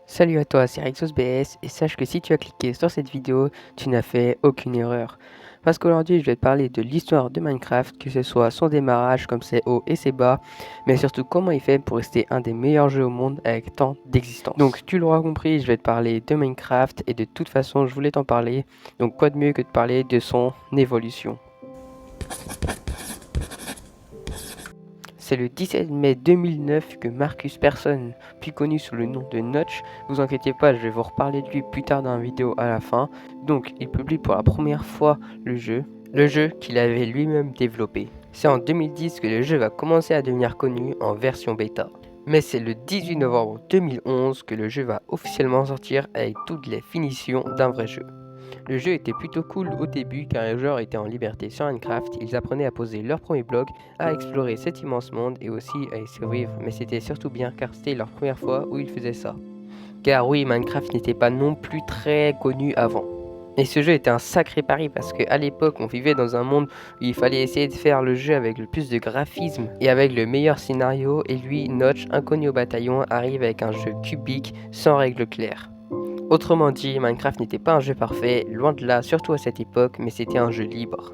Salut à toi, c'est RixosBS et sache que si tu as cliqué sur cette vidéo, tu n'as fait aucune erreur. Parce qu'aujourd'hui, je vais te parler de l'histoire de Minecraft, que ce soit son démarrage comme ses hauts et ses bas, mais surtout comment il fait pour rester un des meilleurs jeux au monde avec tant d'existence. Donc tu l'auras compris, je vais te parler de Minecraft et de toute façon, je voulais t'en parler. Donc quoi de mieux que de parler de son évolution. C'est le 17 mai 2009 que Marcus Persson, plus connu sous le nom de Notch, vous inquiétez pas, je vais vous reparler de lui plus tard dans la vidéo à la fin. Donc, il publie pour la première fois le jeu qu'il avait lui-même développé. C'est en 2010 que le jeu va commencer à devenir connu en version bêta. Mais c'est le 18 novembre 2011 que le jeu va officiellement sortir avec toutes les finitions d'un vrai jeu. Le jeu était plutôt cool au début car les joueurs étaient en liberté sur Minecraft, ils apprenaient à poser leur premier bloc, à explorer cet immense monde et aussi à y survivre, mais c'était surtout bien car c'était leur première fois où ils faisaient ça. Car oui, Minecraft n'était pas non plus très connu avant. Et ce jeu était un sacré pari parce qu'à l'époque on vivait dans un monde où il fallait essayer de faire le jeu avec le plus de graphisme et avec le meilleur scénario, et lui, Notch, inconnu au bataillon, arrive avec un jeu cubique sans règles claires. Autrement dit, Minecraft n'était pas un jeu parfait, loin de là, surtout à cette époque, mais c'était un jeu libre.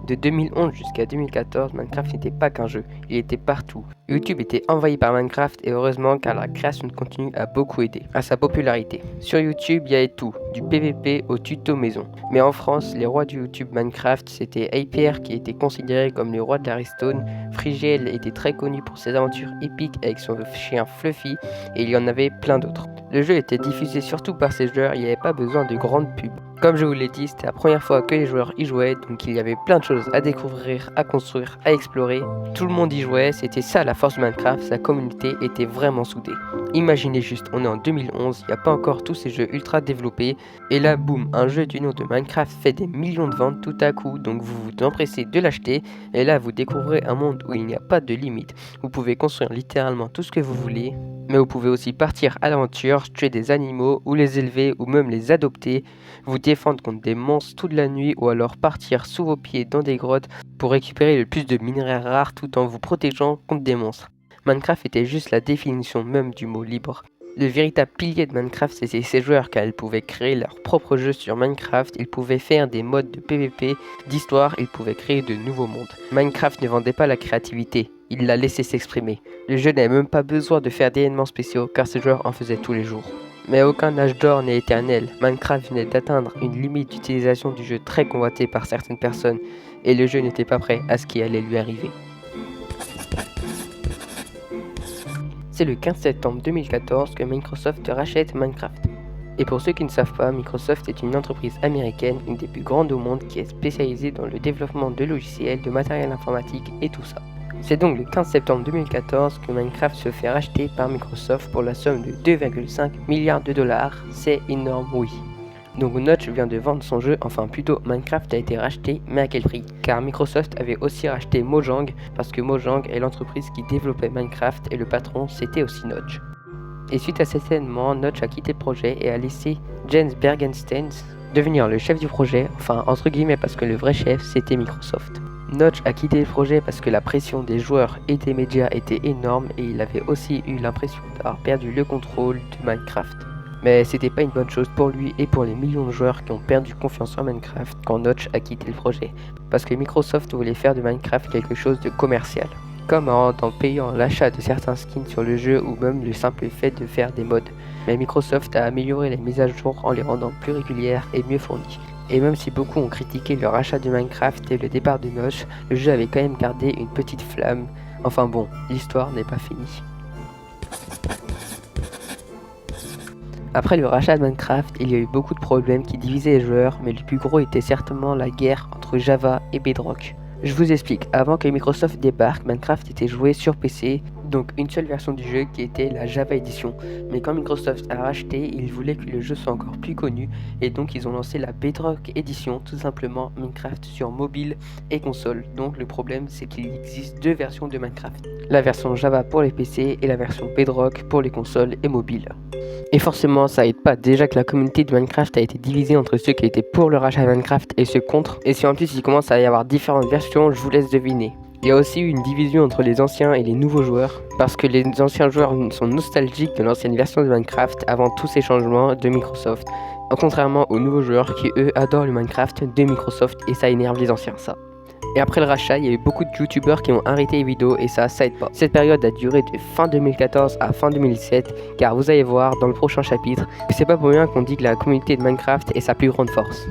De 2011 jusqu'à 2014, Minecraft n'était pas qu'un jeu, il était partout. YouTube était envahi par Minecraft et heureusement car la création de contenu a beaucoup aidé à sa popularité. Sur YouTube, il y avait tout, du PVP au tuto maison. Mais en France, les rois du YouTube Minecraft, c'était Hyper qui était considéré comme le roi de la redstone, Frigel était très connu pour ses aventures épiques avec son chien Fluffy et il y en avait plein d'autres. Le jeu était diffusé surtout par ses joueurs, il n'y avait pas besoin de grandes pubs. Comme je vous l'ai dit, c'était la première fois que les joueurs y jouaient, donc il y avait plein de choses à découvrir, à construire, à explorer. Tout le monde y jouait, c'était ça la force de Minecraft, sa communauté était vraiment soudée. Imaginez juste, on est en 2011, il n'y a pas encore tous ces jeux ultra développés, et là boum, un jeu du nom de Minecraft fait des millions de ventes tout à coup, donc vous vous empressez de l'acheter, et là vous découvrez un monde où il n'y a pas de limite. Vous pouvez construire littéralement tout ce que vous voulez, mais vous pouvez aussi partir à l'aventure, tuer des animaux, ou les élever, ou même les adopter, vous défendre contre des monstres toute la nuit, ou alors partir sous vos pieds dans des grottes pour récupérer le plus de minerais rares tout en vous protégeant contre des monstres. Minecraft était juste la définition même du mot libre. Le véritable pilier de Minecraft, c'était ses joueurs car ils pouvaient créer leur propre jeu sur Minecraft, ils pouvaient faire des modes de PVP, d'histoire, ils pouvaient créer de nouveaux mondes. Minecraft ne vendait pas la créativité, il la laissait s'exprimer. Le jeu n'avait même pas besoin de faire d'événements spéciaux car ses joueurs en faisaient tous les jours. Mais aucun âge d'or n'est éternel, Minecraft venait d'atteindre une limite d'utilisation du jeu très convoitée par certaines personnes et le jeu n'était pas prêt à ce qui allait lui arriver. C'est le 15 septembre 2014 que Microsoft rachète Minecraft. Et pour ceux qui ne savent pas, Microsoft est une entreprise américaine, une des plus grandes au monde qui est spécialisée dans le développement de logiciels, de matériel informatique et tout ça. C'est donc le 15 septembre 2014 que Minecraft se fait racheter par Microsoft pour la somme de 2,5 milliards de dollars. C'est énorme, oui. Donc Notch vient de vendre son jeu, enfin plutôt Minecraft a été racheté, mais à quel prix? Car Microsoft avait aussi racheté Mojang, parce que Mojang est l'entreprise qui développait Minecraft et le patron c'était aussi Notch. Et suite à cet événement, Notch a quitté le projet et a laissé Jens Bergenstein devenir le chef du projet, enfin entre guillemets parce que le vrai chef c'était Microsoft. Notch a quitté le projet parce que la pression des joueurs et des médias était énorme et il avait aussi eu l'impression d'avoir perdu le contrôle de Minecraft. Mais c'était pas une bonne chose pour lui et pour les millions de joueurs qui ont perdu confiance en Minecraft quand Notch a quitté le projet. Parce que Microsoft voulait faire de Minecraft quelque chose de commercial. Comme en payant l'achat de certains skins sur le jeu ou même le simple fait de faire des mods. Mais Microsoft a amélioré les mises à jour en les rendant plus régulières et mieux fournies. Et même si beaucoup ont critiqué le rachat de Minecraft et le départ de Notch, le jeu avait quand même gardé une petite flamme. Enfin bon, l'histoire n'est pas finie. Après le rachat de Minecraft, il y a eu beaucoup de problèmes qui divisaient les joueurs, mais le plus gros était certainement la guerre entre Java et Bedrock. Je vous explique, avant que Microsoft débarque, Minecraft était joué sur PC, donc une seule version du jeu qui était la Java Edition. Mais quand Microsoft a racheté, ils voulaient que le jeu soit encore plus connu, et donc ils ont lancé la Bedrock Edition, tout simplement Minecraft sur mobile et console. Donc le problème c'est qu'il existe deux versions de Minecraft. La version Java pour les PC et la version Bedrock pour les consoles et mobiles. Et forcément, ça aide pas. Déjà que la communauté de Minecraft a été divisée entre ceux qui étaient pour le rachat de Minecraft et ceux contre. Et si en plus il commence à y avoir différentes versions, je vous laisse deviner. Il y a aussi eu une division entre les anciens et les nouveaux joueurs, parce que les anciens joueurs sont nostalgiques de l'ancienne version de Minecraft avant tous ces changements de Microsoft, contrairement aux nouveaux joueurs qui eux adorent le Minecraft de Microsoft et ça énerve les anciens ça. Et après le rachat, il y a eu beaucoup de youtubeurs qui ont arrêté les vidéos et ça aide pas. Cette période a duré de fin 2014 à fin 2017 car vous allez voir dans le prochain chapitre que c'est pas pour rien qu'on dit que la communauté de Minecraft est sa plus grande force.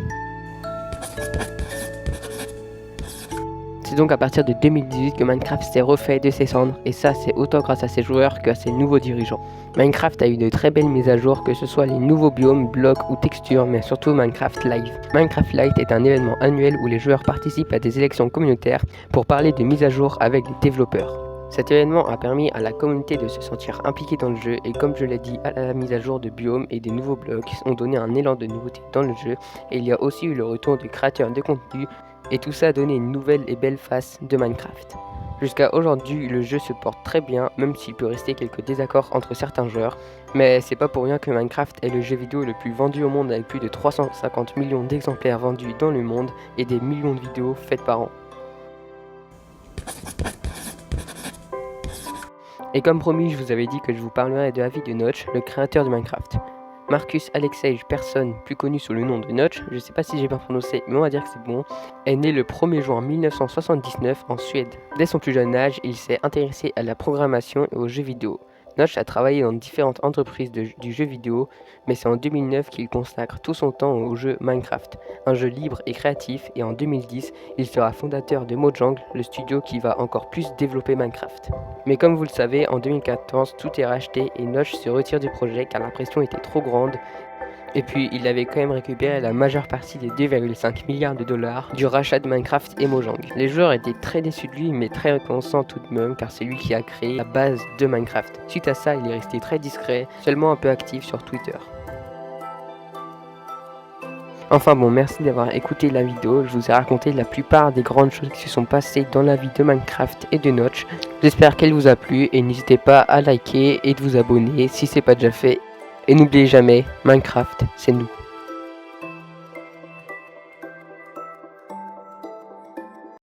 C'est donc à partir de 2018 que Minecraft s'est refait de ses cendres et ça c'est autant grâce à ses joueurs qu'à ses nouveaux dirigeants. Minecraft a eu de très belles mises à jour, que ce soit les nouveaux biomes, blocs ou textures, mais surtout Minecraft Live. Minecraft Live est un événement annuel où les joueurs participent à des élections communautaires pour parler de mises à jour avec les développeurs. Cet événement a permis à la communauté de se sentir impliquée dans le jeu et comme je l'ai dit, à la mise à jour de biomes et des nouveaux blocs ont donné un élan de nouveauté dans le jeu et il y a aussi eu le retour du créateur de contenu et tout ça a donné une nouvelle et belle face de Minecraft. Jusqu'à aujourd'hui, le jeu se porte très bien, même s'il peut rester quelques désaccords entre certains joueurs, mais c'est pas pour rien que Minecraft est le jeu vidéo le plus vendu au monde avec plus de 350 millions d'exemplaires vendus dans le monde et des millions de vidéos faites par an. Et comme promis, je vous avais dit que je vous parlerais de la vie de Notch, le créateur de Minecraft. Marcus Alexej Persson, plus connu sous le nom de Notch, je sais pas si j'ai bien prononcé, mais on va dire que c'est bon, est né le 1er juin 1979 en Suède. Dès son plus jeune âge, il s'est intéressé à la programmation et aux jeux vidéo. Notch a travaillé dans différentes entreprises du jeu vidéo, mais c'est en 2009 qu'il consacre tout son temps au jeu Minecraft, un jeu libre et créatif, et en 2010, il sera fondateur de Mojang, le studio qui va encore plus développer Minecraft. Mais comme vous le savez, en 2014, tout est racheté et Notch se retire du projet car la pression était trop grande. Et puis, il avait quand même récupéré la majeure partie des 2,5 milliards de dollars du rachat de Minecraft et Mojang. Les joueurs étaient très déçus de lui, mais très reconnaissants tout de même, car c'est lui qui a créé la base de Minecraft. Suite à ça, il est resté très discret, seulement un peu actif sur Twitter. Enfin bon, merci d'avoir écouté la vidéo, je vous ai raconté la plupart des grandes choses qui se sont passées dans la vie de Minecraft et de Notch. J'espère qu'elle vous a plu et n'hésitez pas à liker et de vous abonner si c'est pas déjà fait. Et n'oubliez jamais, Minecraft, c'est nous.